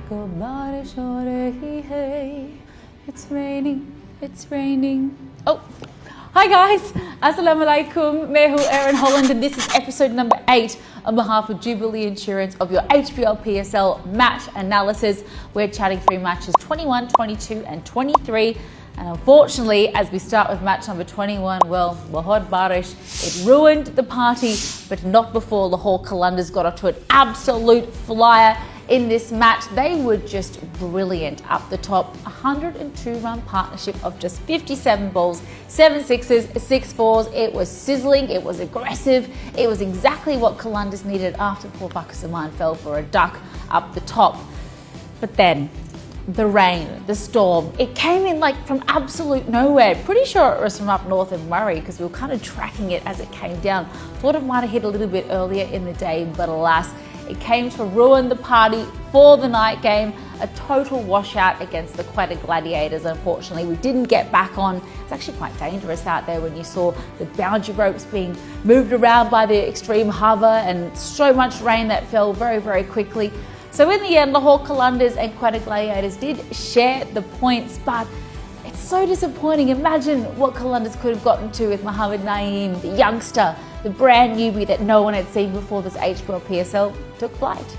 को बारिश हो रही है. It's raining, it's raining. Oh, hi guys. Assalamu alaikum. मैं हूँ Erin Holland and this is episode number 8 on behalf of Jubilee Insurance of your HBL PSL match analysis. We're chatting through matches 21, 22 and 23. And unfortunately, as we start with match number 21, well, Wahod Barish, it ruined the party, but not before Lahore Qalandars got off to an absolute flyer in this match. They were just brilliant up the top. 102-run partnership of just 57 balls, 7 sixes, 6 fours. It was sizzling, it was aggressive. It was exactly what Qalandars needed after poor Pakistan fell for a duck up the top. But then, the rain, the storm, it came in like from absolute nowhere. Pretty sure it was from up north in Murray because we were kind of tracking it as it came down. Thought it might have hit a little bit earlier in the day, but alas, it came to ruin the party for the night game. A total washout against the Quetta Gladiators. Unfortunately, we didn't get back on. It's actually quite dangerous out there when you saw the boundary ropes being moved around by the extreme hover and so much rain that fell very, very quickly. So in the end, Lahore Qalandars and Quetta Gladiators did share the points, but it's so disappointing. Imagine what Qalandars could have gotten to with Mohammad Naeem, the youngster, the brand newbie that no one had seen before this HBL PSL took flight.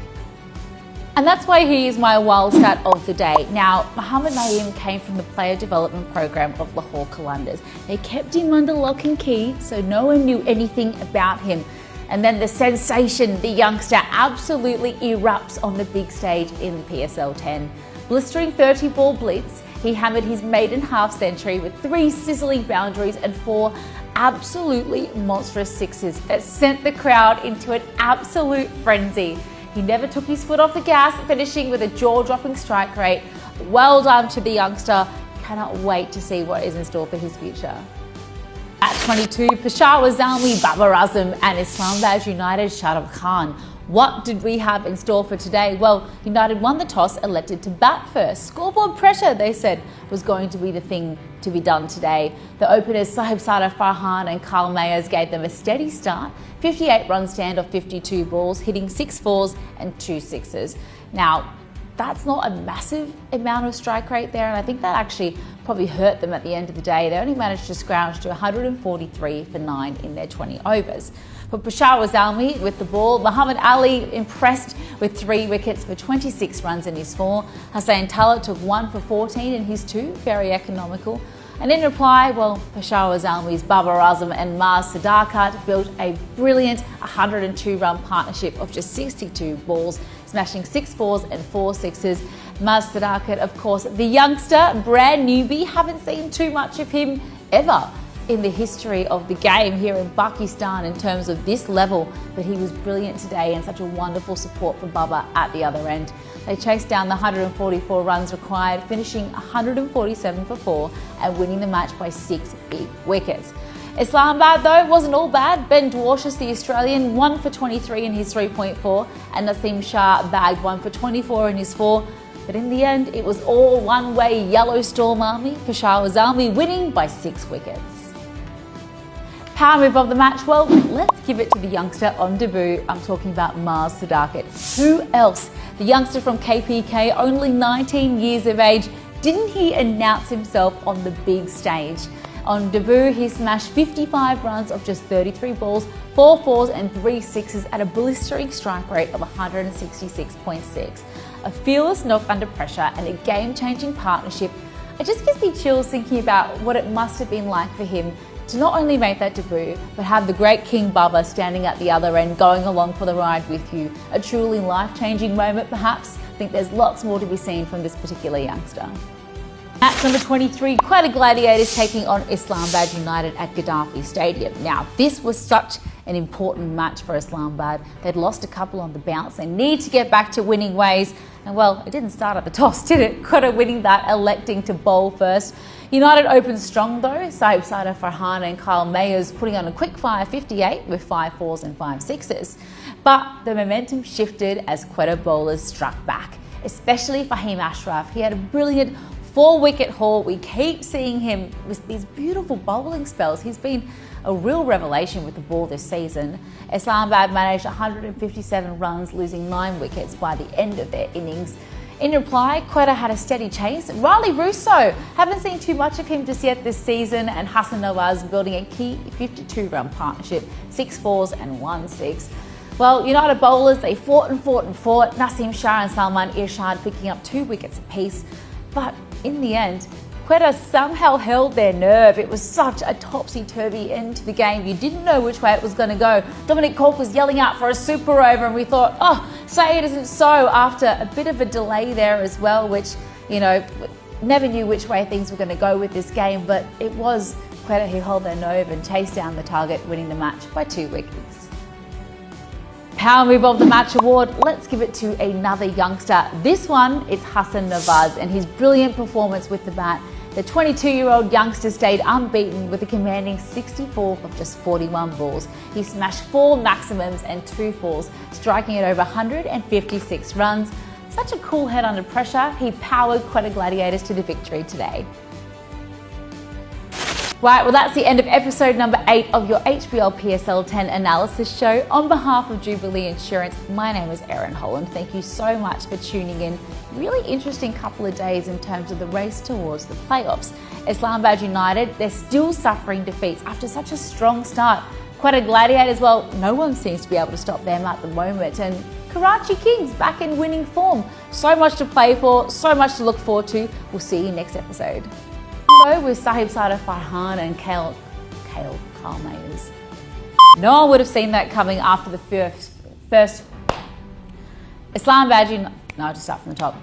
And that's why he is my wild stat of the day. Now, Mohammad Naeem came from the player development program of Lahore Qalandars. They kept him under lock and key, so no one knew anything about him. And then the sensation, the youngster, absolutely erupts on the big stage in PSL 10. Blistering 30-ball blitz, he hammered his maiden half-century with 3 sizzling boundaries and 4 absolutely monstrous sixes that sent the crowd into an absolute frenzy. He never took his foot off the gas, finishing with a jaw-dropping strike rate. Well done to the youngster. Cannot wait to see what is in store for his future. At 22, Peshawar Zalmi, Babar Azam and Islamabad United Shadab Khan. What did we have in store for today? Well, United won the toss, elected to bat first. Scoreboard pressure, they said, was going to be the thing to be done today. The openers Sahib Sada Farhan and Carl Mayers gave them a steady start. 58-run stand of 52 balls, hitting 6 fours and 2 sixes. Now, that's not a massive amount of strike rate there, and I think that actually probably hurt them at the end of the day. They only managed to scrounge to 143 for 9 in their 20 overs. For Peshawar Zalmi with the ball, Muhammad Ali impressed with 3 wickets for 26 runs in his 4. Hussain Talat took 1 for 14 in his 2, very economical. And in reply, well, Peshawar Zalmi's Babar Azam and Mars Sadakat built a brilliant 102-run partnership of just 62 balls, smashing 6 fours and 4 sixes. Mars Sadakat, of course, the youngster, brand newbie, haven't seen too much of him ever in the history of the game here in Pakistan in terms of this level, but he was brilliant today and such a wonderful support for Baba at the other end. They chased down the 144 runs required, finishing 147 for 4 and winning the match by 6 big wickets. Islamabad, though, wasn't all bad. Ben Dwarshus, the Australian, 1 for 23 in his 3.4, and Naseem Shah bagged 1 for 24 in his 4. But in the end, it was all one-way Yellow Storm army, Peshawar Zalmi winning by 6 wickets. Power move of the match, well, let's give it to the youngster on debut. I'm talking about Mars Sadakat. Who else? The youngster from KPK, only 19 years of age. Didn't he announce himself on the big stage? On debut, he smashed 55 runs of just 33 balls, 4 fours and 3 sixes at a blistering strike rate of 166.6. A fearless knock under pressure and a game-changing partnership. It just gives me chills thinking about what it must have been like for him to not only make that debut, but have the great King Baba standing at the other end, going along for the ride with you. A truly life-changing moment, perhaps. I think there's lots more to be seen from this particular youngster. Match number 23, Quetta Gladiators taking on Islamabad United at Gaddafi Stadium. Now, this was such an important match for Islamabad. They'd lost a couple on the bounce. They need to get back to winning ways. And well, it didn't start at the toss, did it? Quetta winning that, electing to bowl first. United opened strong though, Sahib Sada Farhan and Kyle Mayers putting on a quick fire 58 with 5 fours and 5 sixes. But the momentum shifted as Quetta bowlers struck back, especially Fahim Ashraf. He had a brilliant 4-wicket haul. We keep seeing him with these beautiful bowling spells. He's been a real revelation with the ball this season. Islamabad managed 157 runs, losing 9 wickets by the end of their innings. In reply, Quetta had a steady chase. Riley Russo, haven't seen too much of him just yet this season, and Hassan Nawaz building a key 52-run partnership, 6 fours and 1 6. Well, United bowlers, they fought and fought and fought. Naseem Shah and Salman Irshad picking up 2 wickets apiece. But in the end, Quetta somehow held their nerve. It was such a topsy-turvy end to the game. You didn't know which way it was going to go. Dominic Cork was yelling out for a super over, and we thought, oh, say it isn't so, after a bit of a delay there as well, which, never knew which way things were going to go with this game, but it was Quetta who held their nerve and chased down the target, winning the match by 2 wickets. Power Move of the Match award, let's give it to another youngster. This one is Hassan Nawaz and his brilliant performance with the bat. The 22-year-old youngster stayed unbeaten with a commanding 64 of just 41 balls. He smashed 4 maximums and 2 fours, striking at over 156 runs. Such a cool head under pressure, he powered Quetta Gladiators to the victory today. Right, well that's the end of episode number 8 of your HBL PSL 10 analysis show. On behalf of Jubilee Insurance, my name is Erin Holland. Thank you so much for tuning in. Really interesting couple of days in terms of the race towards the playoffs. Islamabad United, they're still suffering defeats after such a strong start. Quetta Gladiators, well, no one seems to be able to stop them at the moment. And Karachi Kings back in winning form. So much to play for, so much to look forward to. We'll see you next episode. With Sahib Sada Farhan and Kale Carlmayers. No one would have seen that coming after the first Islamabad United. No, I'll just start from the top.